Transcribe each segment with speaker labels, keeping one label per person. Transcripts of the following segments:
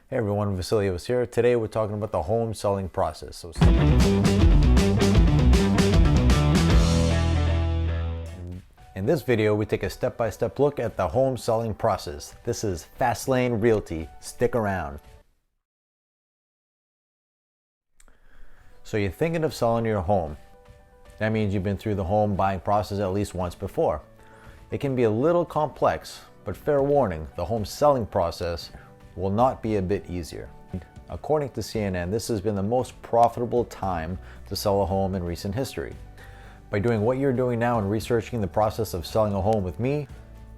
Speaker 1: Hey everyone, Vasilios here. Today we're talking about the home selling process. In this video, we take a step-by-step look at the home selling process. This is Fast Lane Realty. Stick around. So you're thinking of selling your home. That means you've been through the home buying process at least once before. It can be a little complex, but fair warning, the home selling process will not be a bit easier. According to CNN, this has been the most profitable time to sell a home in recent history. By doing what you're doing now and researching the process of selling a home with me,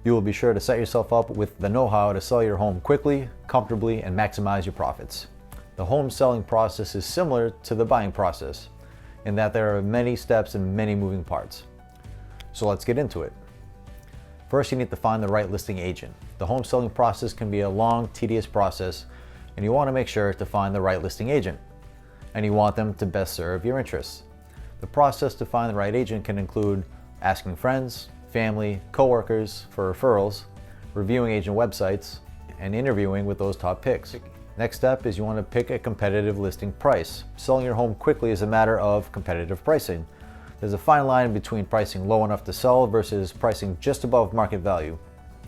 Speaker 1: you will be sure to set yourself up with the know-how to sell your home quickly, comfortably, and maximize your profits. The home selling process is similar to the buying process in that there are many steps and many moving parts. So let's get into it. First, you need to find the right listing agent. The home selling process can be a long, tedious process, and you want to make sure to find the right listing agent, and you want them to best serve your interests. The process to find the right agent can include asking friends, family, coworkers for referrals, reviewing agent websites, and interviewing with those top picks. Next step is you want to pick a competitive listing price. Selling your home quickly is a matter of competitive pricing. There's a fine line between pricing low enough to sell versus pricing just above market value.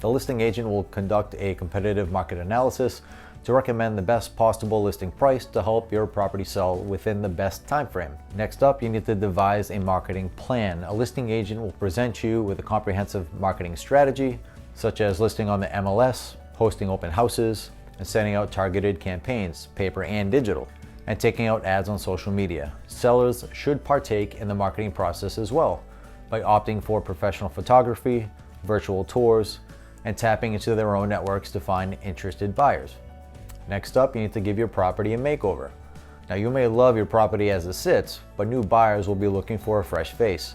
Speaker 1: The listing agent will conduct a competitive market analysis to recommend the best possible listing price to help your property sell within the best time frame. Next up, you need to devise a marketing plan. A listing agent will present you with a comprehensive marketing strategy, such as listing on the MLS, hosting open houses, and sending out targeted campaigns, paper and digital, and taking out ads on social media. Sellers should partake in the marketing process as well by opting for professional photography, virtual tours, and tapping into their own networks to find interested buyers. Next up, you need to give your property a makeover. Now, you may love your property as it sits, but new buyers will be looking for a fresh face.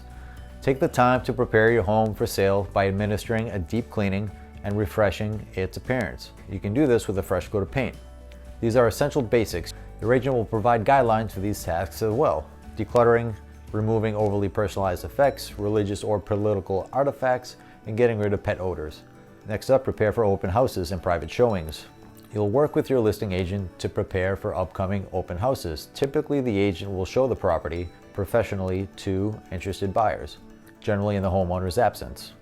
Speaker 1: Take the time to prepare your home for sale by administering a deep cleaning and refreshing its appearance. You can do this with a fresh coat of paint. These are essential basics. Your agent will provide guidelines for these tasks as well. Decluttering, removing overly personalized effects, religious or political artifacts, and getting rid of pet odors. Next up, prepare for open houses and private showings. You'll work with your listing agent to prepare for upcoming open houses. Typically, the agent will show the property professionally to interested buyers, generally in the homeowner's absence.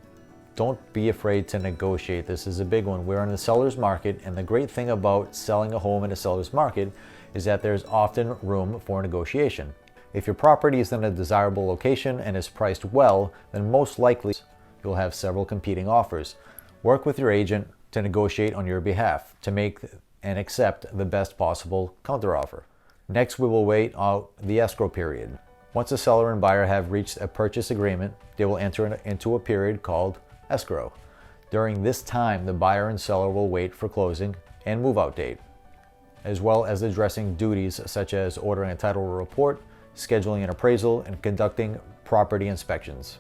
Speaker 1: Don't be afraid to negotiate. This is a big one. We're in the seller's market, and the great thing about selling a home in a seller's market is that there's often room for negotiation. If your property is in a desirable location and is priced well, then most likely you'll have several competing offers. Work with your agent to negotiate on your behalf to make and accept the best possible counteroffer. Next, we will wait out the escrow period. Once the seller and buyer have reached a purchase agreement, they will enter into a period called escrow. During this time, the buyer and seller will wait for closing and move-out date, as well as addressing duties such as ordering a title report, scheduling an appraisal, and conducting property inspections.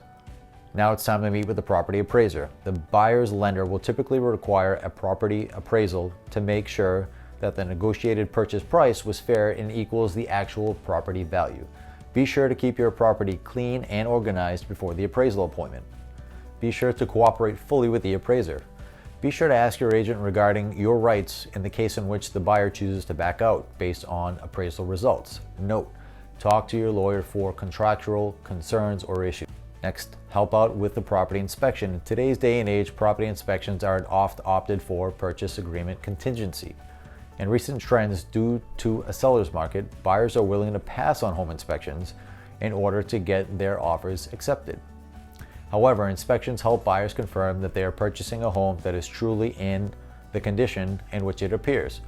Speaker 1: Now it's time to meet with the property appraiser. The buyer's lender will typically require a property appraisal to make sure that the negotiated purchase price was fair and equals the actual property value. Be sure to keep your property clean and organized before the appraisal appointment. Be sure to cooperate fully with the appraiser. Be sure to ask your agent regarding your rights in the case in which the buyer chooses to back out based on appraisal results. Note, talk to your lawyer for contractual concerns or issues. Next, help out with the property inspection. In today's day and age, property inspections are oft opted for purchase agreement contingency. In recent trends, due to a seller's market, buyers are willing to pass on home inspections in order to get their offers accepted. However, inspections help buyers confirm that they are purchasing a home that is truly in the condition in which it appears.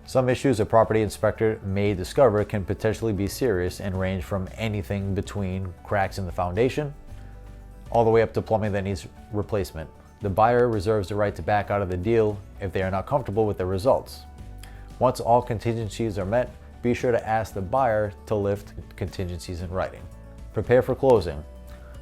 Speaker 1: Some issues a property inspector may discover can potentially be serious and range from anything between cracks in the foundation all the way up to plumbing that needs replacement. The buyer reserves the right to back out of the deal if they are not comfortable with the results. Once all contingencies are met, be sure to ask the buyer to lift contingencies in writing. Prepare for closing.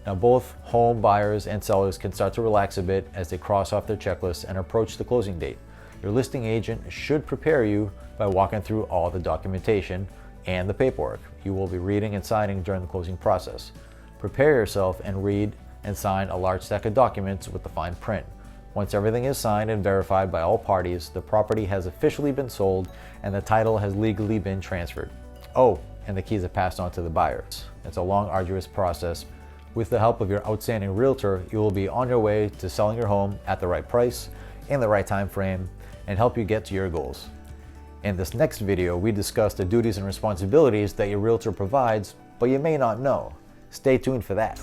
Speaker 1: Now, both home buyers and sellers can start to relax a bit as they cross off their checklists and approach the closing date. Your listing agent should prepare you by walking through all the documentation and the paperwork you will be reading and signing during the closing process. Prepare yourself and read and sign a large stack of documents with the fine print. Once everything is signed and verified by all parties, the property has officially been sold and the title has legally been transferred. Oh, and the keys are passed on to the buyers. It's a long, arduous process. With the help of your outstanding realtor, you will be on your way to selling your home at the right price, in the right time frame, and help you get to your goals. In this next video, we discuss the duties and responsibilities that your realtor provides, but you may not know. Stay tuned for that.